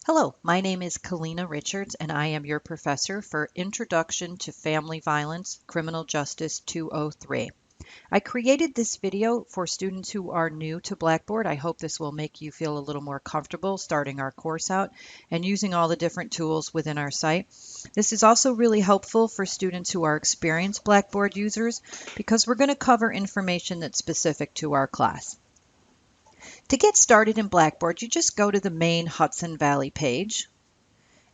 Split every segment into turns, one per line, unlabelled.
Hello, my name is Kalina Richards, and I am your professor for Introduction to Family Violence, Criminal Justice 203. I created this video for students who are new to Blackboard. I hope this will make you feel a little more comfortable starting our course out and using all the different tools within our site. This is also really helpful for students who are experienced Blackboard users because we're going to cover information that's specific to our class. To get started in Blackboard, you just go to the main Hudson Valley page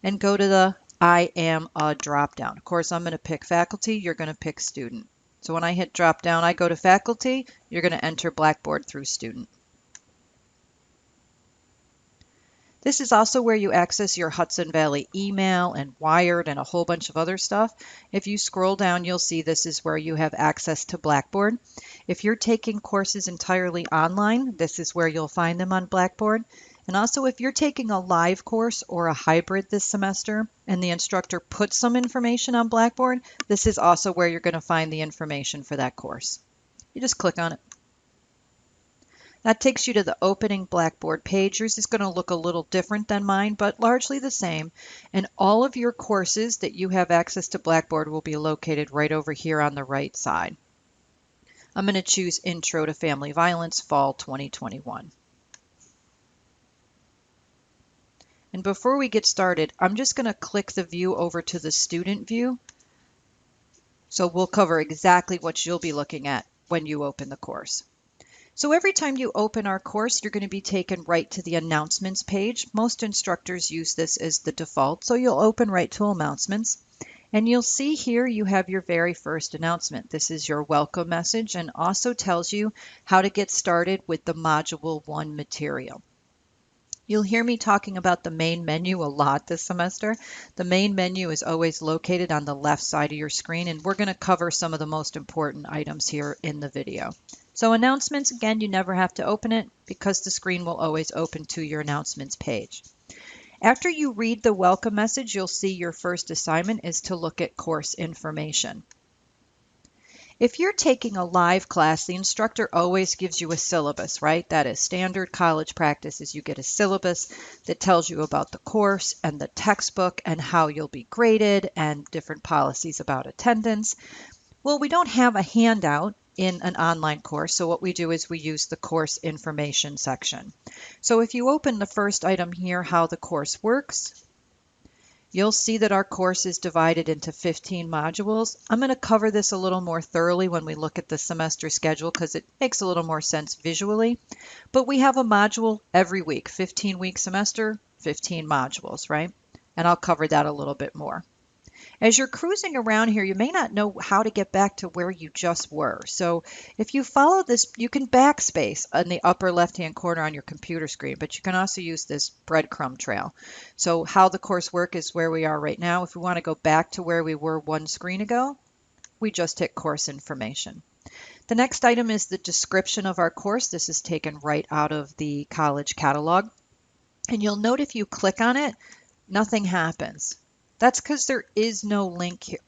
and go to the I am a drop-down. Of course, I'm going to pick faculty, you're going to pick student. So when I hit drop-down, I go to faculty, you're going to enter Blackboard through student. This is also where you access your Hudson Valley email and Wired and a whole bunch of other stuff. If you scroll down, you'll see this is where you have access to Blackboard. If you're taking courses entirely online, this is where you'll find them on Blackboard. And also, if you're taking a live course or a hybrid this semester and the instructor puts some information on Blackboard, this is also where you're going to find the information for that course. You just click on it. That takes you to the opening Blackboard page. Yours is going to look a little different than mine, but largely the same. And all of your courses that you have access to Blackboard will be located right over here on the right side. I'm going to choose Intro to Family Violence, Fall 2021. And before we get started, I'm just going to click the view over to the student view. So we'll cover exactly what you'll be looking at when you open the course. So every time you open our course, you're going to be taken right to the announcements page. Most instructors use this as the default, so you'll open right to announcements. And you'll see here you have your very first announcement. This is your welcome message and also tells you how to get started with the Module 1 material. You'll hear me talking about the main menu a lot this semester. The main menu is always located on the left side of your screen, and we're going to cover some of the most important items here in the video. So announcements, again, you never have to open it because the screen will always open to your announcements page. After you read the welcome message, you'll see your first assignment is to look at course information. If you're taking a live class, the instructor always gives you a syllabus, right? That is standard college practice is you get a syllabus that tells you about the course and the textbook and how you'll be graded and different policies about attendance. Well, we don't have a handout in an online course, so what we do is we use the course information section. So if you open the first item here, how the course works, you'll see that our course is divided into 15 modules. I'm going to cover this a little more thoroughly when we look at the semester schedule because it makes a little more sense visually. But we have a module every week, 15-week semester, 15 modules, right? And I'll cover that a little bit more. As you're cruising around here, you may not know how to get back to where you just were. So if you follow this, you can backspace in the upper left-hand corner on your computer screen, but you can also use this breadcrumb trail. So how the course work is where we are right now. If we want to go back to where we were one screen ago, we just hit course information. The next item is the description of our course. This is taken right out of the college catalog. And you'll note if you click on it, nothing happens. That's because there is no link here.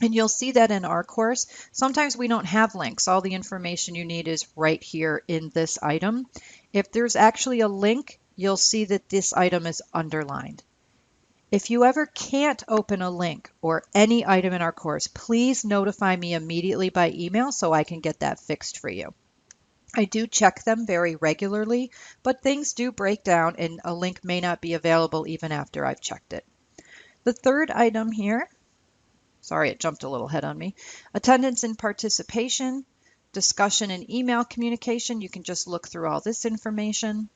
And you'll see that in our course. Sometimes we don't have links. All the information you need is right here in this item. If there's actually a link, you'll see that this item is underlined. If you ever can't open a link or any item in our course, please notify me immediately by email so I can get that fixed for you. I do check them very regularly, but things do break down and a link may not be available even after I've checked it. The third item here, sorry, it jumped a little ahead on me, attendance and participation, discussion and email communication. You can just look through all this information.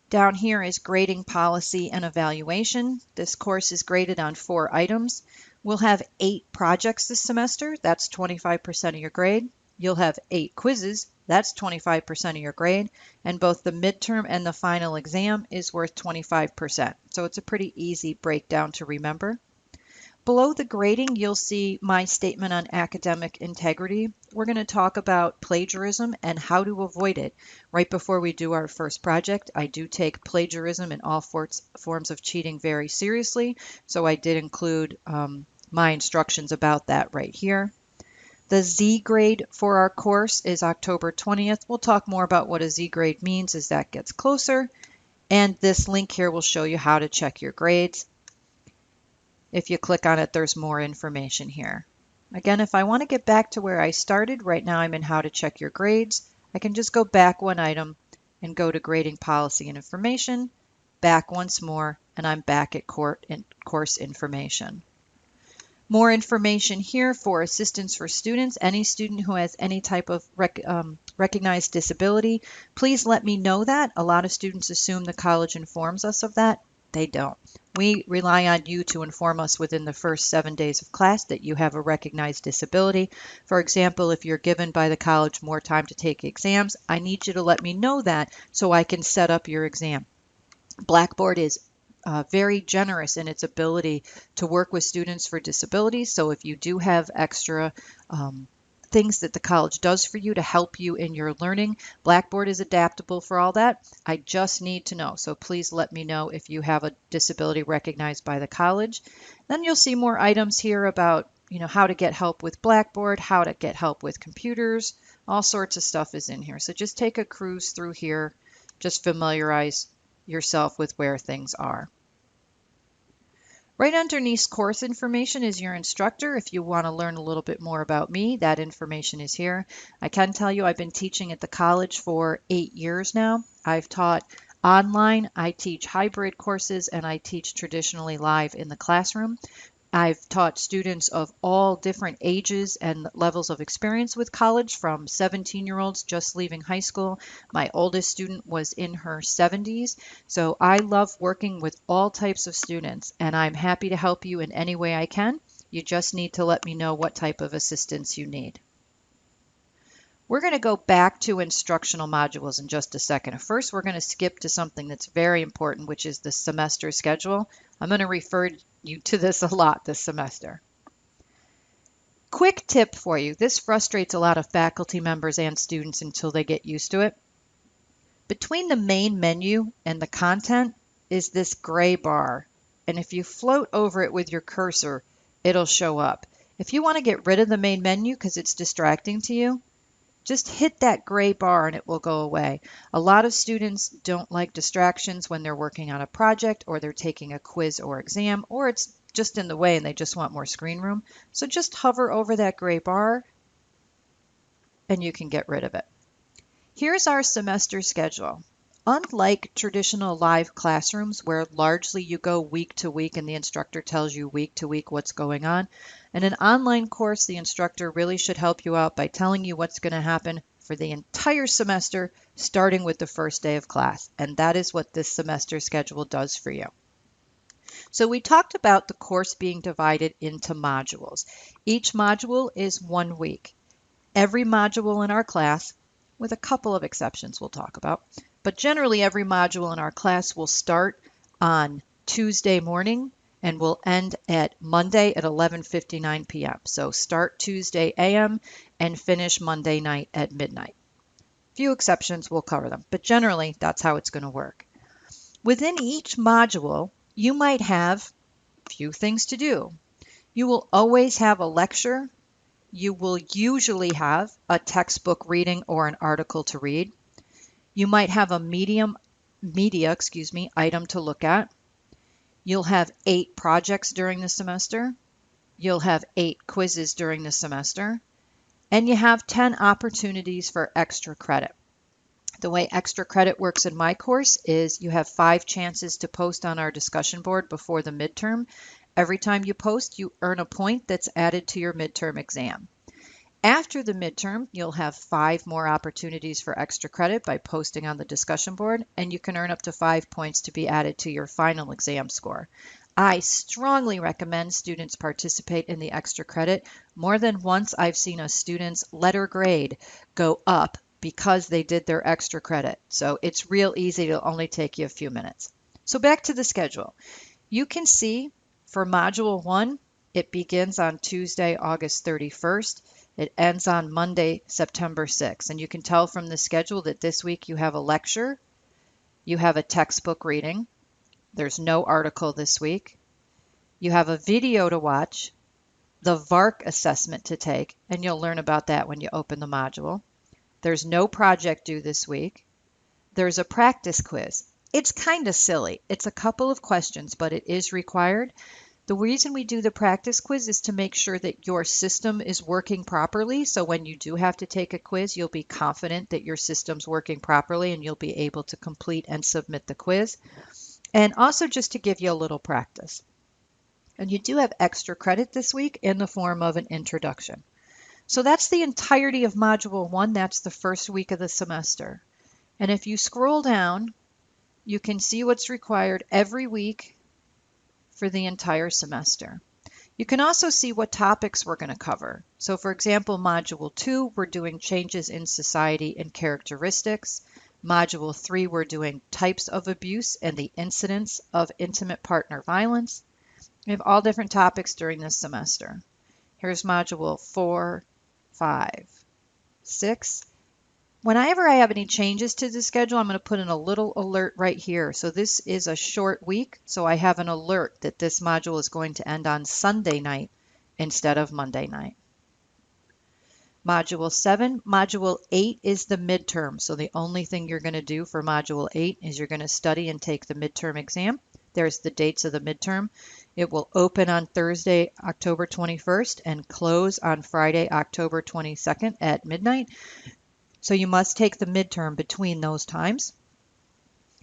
Down here is grading policy and evaluation. This course is graded on 4 items. We'll have 8 projects this semester. That's 25% of your grade. You'll have 8 quizzes. That's 25% of your grade. And both the midterm and the final exam is worth 25%. So it's a pretty easy breakdown to remember. Below the grading, you'll see my statement on academic integrity. We're going to talk about plagiarism and how to avoid it. Right before we do our first project, I do take plagiarism and all forms of cheating very seriously. So I did include my instructions about that right here. The Z grade for our course is October 20th. We'll talk more about what a Z grade means as that gets closer. And this link here will show you how to check your grades. If you click on it, there's more information here. Again, if I want to get back to where I started, right now I'm in how to check your grades. I can just go back one item and go to grading policy and information, back once more, and I'm back at course information. More information here for assistance for students. Any student who has any type of recognized disability, please let me know that. A lot of students assume the college informs us of that. They don't. We rely on you to inform us within the first 7 days of class that you have a recognized disability. For example, if you're given by the college more time to take exams, I need you to let me know that so I can set up your exam. Blackboard is very generous in its ability to work with students for disabilities. So if you do have extra things that the college does for you to help you in your learning, Blackboard is adaptable for all that. I just need to know. So please let me know if you have a disability recognized by the college. Then you'll see more items here about how to get help with Blackboard, how to get help with computers, all sorts of stuff is in here. So just take a cruise through here, just familiarize yourself with where things are. Right underneath course information is your instructor. If you want to learn a little bit more about me, that information is here. I can tell you I've been teaching at the college for 8 years now. I've taught online, I teach hybrid courses, and I teach traditionally live in the classroom. I've taught students of all different ages and levels of experience with college, from 17-year-olds just leaving high school. My oldest student was in her 70s. So I love working with all types of students, and I'm happy to help you in any way I can. You just need to let me know what type of assistance you need. We're going to go back to instructional modules in just a second. First, we're going to skip to something that's very important, which is the semester schedule. I'm going to refer you to this a lot this semester. Quick tip for you. This frustrates a lot of faculty members and students until they get used to it. Between the main menu and the content is this gray bar. And if you float over it with your cursor, it'll show up. If you want to get rid of the main menu because it's distracting to you, just hit that gray bar and it will go away. A lot of students don't like distractions when they're working on a project or they're taking a quiz or exam, or it's just in the way and they just want more screen room. So just hover over that gray bar and you can get rid of it. Here's our semester schedule. Unlike traditional live classrooms where largely you go week to week and the instructor tells you week to week what's going on, in an online course, the instructor really should help you out by telling you what's going to happen for the entire semester, starting with the first day of class. And that is what this semester schedule does for you. So we talked about the course being divided into modules. Each module is 1 week. Every module in our class, with a couple of exceptions we'll talk about, but generally every module in our class will start on Tuesday morning and will end at Monday at 11:59 p.m. So start Tuesday a.m. and finish Monday night at midnight. Few exceptions, we'll cover them, but generally that's how it's going to work. Within each module, you might have a few things to do. You will always have a lecture. You will usually have a textbook reading or an article to read. You might have a media item to look at. You'll have 8 projects during the semester. You'll have 8 quizzes during the semester. And you have 10 opportunities for extra credit. The way extra credit works in my course is you have 5 chances to post on our discussion board before the midterm. Every time you post, you earn a point that's added to your midterm exam. After the midterm, you'll have 5 more opportunities for extra credit by posting on the discussion board, and you can earn up to 5 points to be added to your final exam score. I strongly recommend students participate in the extra credit. More than once, I've seen a student's letter grade go up because they did their extra credit. So it's real easy. It'll only take you a few minutes. So back to the schedule. You can see for Module 1, it begins on Tuesday, August 31st. It ends on Monday, September 6th. And you can tell from the schedule that this week you have a lecture, you have a textbook reading, there's no article this week, you have a video to watch, the VARC assessment to take, and you'll learn about that when you open the module. There's no project due this week. There's a practice quiz. It's kind of silly. It's a couple of questions, but it is required. The reason we do the practice quiz is to make sure that your system is working properly. So when you do have to take a quiz, you'll be confident that your system's working properly and you'll be able to complete and submit the quiz. And also just to give you a little practice. And you do have extra credit this week in the form of an introduction. So that's the entirety of Module 1. That's the first week of the semester. And if you scroll down, you can see what's required every week for the entire semester. You can also see what topics we're going to cover. So for example, Module 2, we're doing changes in society and characteristics. Module 3, we're doing types of abuse and the incidence of intimate partner violence. We have all different topics during this semester. Here's Module 4, 5, 6. Whenever I have any changes to the schedule, I'm going to put in a little alert right here. So this is a short week, so I have an alert that this module is going to end on Sunday night instead of Monday night. Module 7, Module 8 is the midterm. So the only thing you're going to do for Module 8 is you're going to study and take the midterm exam. There's the dates of the midterm. It will open on Thursday, October 21st and close on Friday, October 22nd at midnight. So you must take the midterm between those times.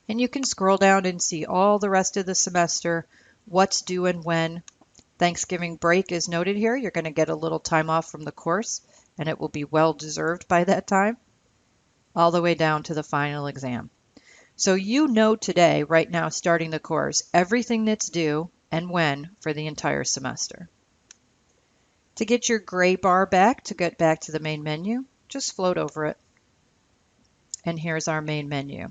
And you can scroll down and see all the rest of the semester, what's due and when. Thanksgiving break is noted here. You're going to get a little time off from the course, and it will be well deserved by that time, all the way down to the final exam. So you know today, right now, starting the course, everything that's due and when for the entire semester. To get your gray bar back, to get back to the main menu, just float over it. And here's our main menu.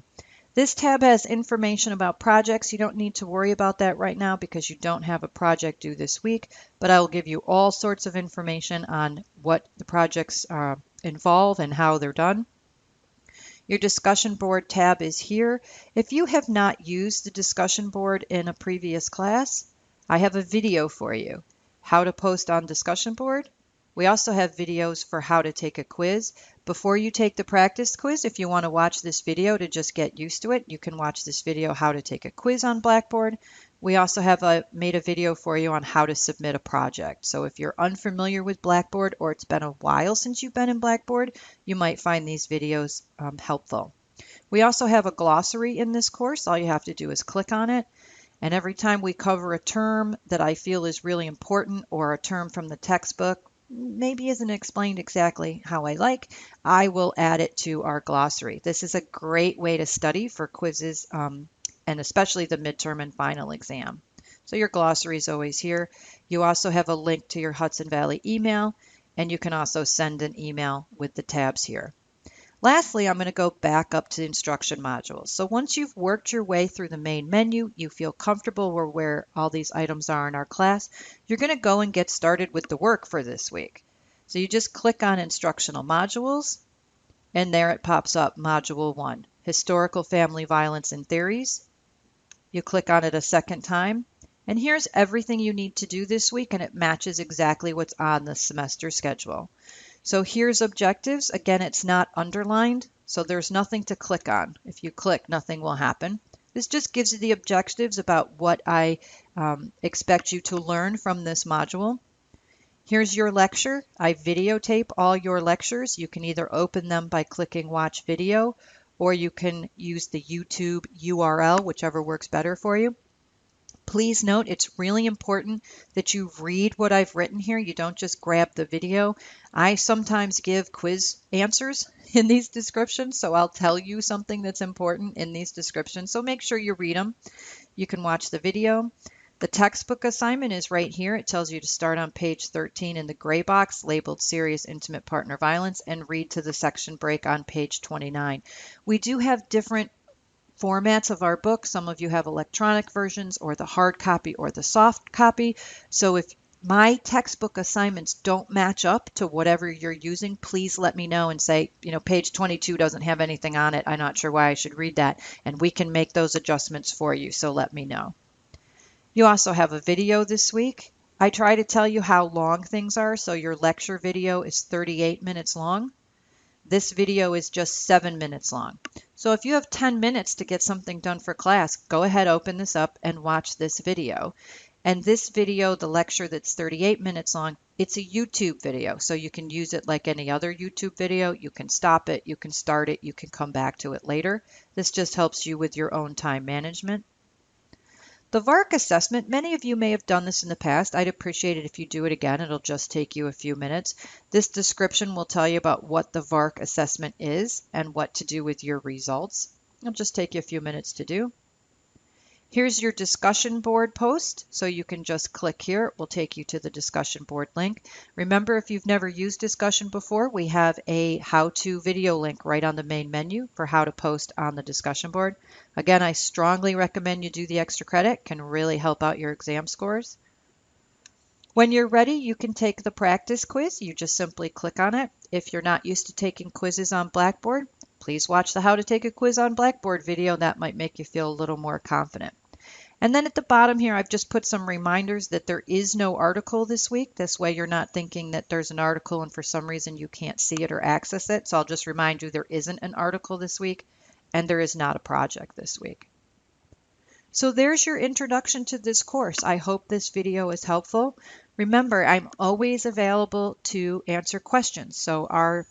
This tab has information about projects. You don't need to worry about that right now because you don't have a project due this week, but I will give you all sorts of information on what the projects involve and how they're done. Your discussion board tab is here. If you have not used the discussion board in a previous class, I have a video for you. How to post on discussion board. We also have videos for how to take a quiz. Before you take the practice quiz, if you want to watch this video to just get used to it, you can watch this video, how to take a quiz on Blackboard. We also have made a video for you on how to submit a project. So if you're unfamiliar with Blackboard or it's been a while since you've been in Blackboard, you might find these videos helpful. We also have a glossary in this course. All you have to do is click on it. And every time we cover a term that I feel is really important or a term from the textbook, maybe isn't explained exactly how I like, I will add it to our glossary. This is a great way to study for quizzes and especially the midterm and final exam. So your glossary is always here. You also have a link to your Hudson Valley email, and you can also send an email with the tabs here. Lastly, I'm going to go back up to instruction modules. So once you've worked your way through the main menu, you feel comfortable where all these items are in our class, you're going to go and get started with the work for this week. So you just click on instructional modules, and there it pops up, Module 1, Historical Family Violence and Theories. You click on it a second time, and here's everything you need to do this week, and it matches exactly what's on the semester schedule. So here's objectives. Again, it's not underlined, so there's nothing to click on. If you click, nothing will happen. This just gives you the objectives about what I expect you to learn from this module. Here's your lecture. I videotape all your lectures. You can either open them by clicking Watch Video, or you can use the YouTube URL, whichever works better for you. Please note, it's really important that you read what I've written here. You don't just grab the video. I sometimes give quiz answers in these descriptions, so I'll tell you something that's important in these descriptions. So make sure you read them. You can watch the video. The textbook assignment is right here. It tells you to start on page 13 in the gray box labeled Serious Intimate Partner Violence and read to the section break on page 29. We do have different formats of our book. Some of you have electronic versions or the hard copy or the soft copy. So if my textbook assignments don't match up to whatever you're using, please let me know and say, page 22 doesn't have anything on it. I'm not sure why I should read that. And we can make those adjustments for you. So let me know. You also have a video this week. I try to tell you how long things are, so your lecture video is 38 minutes long. This video is just 7 minutes long. So if you have 10 minutes to get something done for class, go ahead, open this up and watch this video. And this video, the lecture that's 38 minutes long, it's a YouTube video. So you can use it like any other YouTube video. You can stop it, you can start it, you can come back to it later. This just helps you with your own time management. The VARC assessment, many of you may have done this in the past. I'd appreciate it if you do it again. It'll just take you a few minutes. This description will tell you about what the VARC assessment is and what to do with your results. It'll just take you a few minutes to do. Here's your discussion board post, so you can just click here. It will take you to the discussion board link. Remember, if you've never used discussion before, we have a how-to video link right on the main menu for how to post on the discussion board. Again, I strongly recommend you do the extra credit. It can really help out your exam scores. When you're ready, you can take the practice quiz. You just simply click on it. If you're not used to taking quizzes on Blackboard, please watch the How to Take a Quiz on Blackboard video. That might make you feel a little more confident. And then at the bottom here, I've just put some reminders that there is no article this week. This way you're not thinking that there's an article and for some reason you can't see it or access it. So I'll just remind you there isn't an article this week and there is not a project this week. So there's your introduction to this course. I hope this video is helpful. Remember, I'm always available to answer questions. So our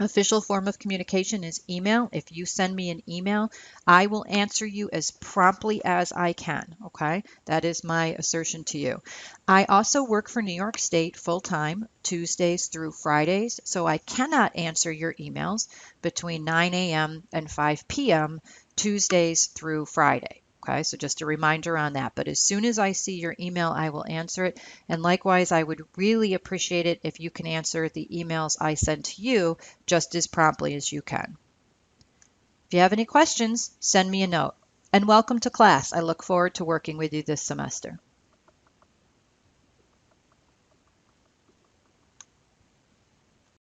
official form of communication is email. If you send me an email, I will answer you as promptly as I can, okay? That is my assertion to you. I also work for New York State full-time, Tuesdays through Fridays, so I cannot answer your emails between 9 a.m. and 5 p.m. Tuesdays through Friday. Okay, so just a reminder on that. But as soon as I see your email, I will answer it. And likewise, I would really appreciate it if you can answer the emails I send to you just as promptly as you can. If you have any questions, send me a note. And welcome to class. I look forward to working with you this semester.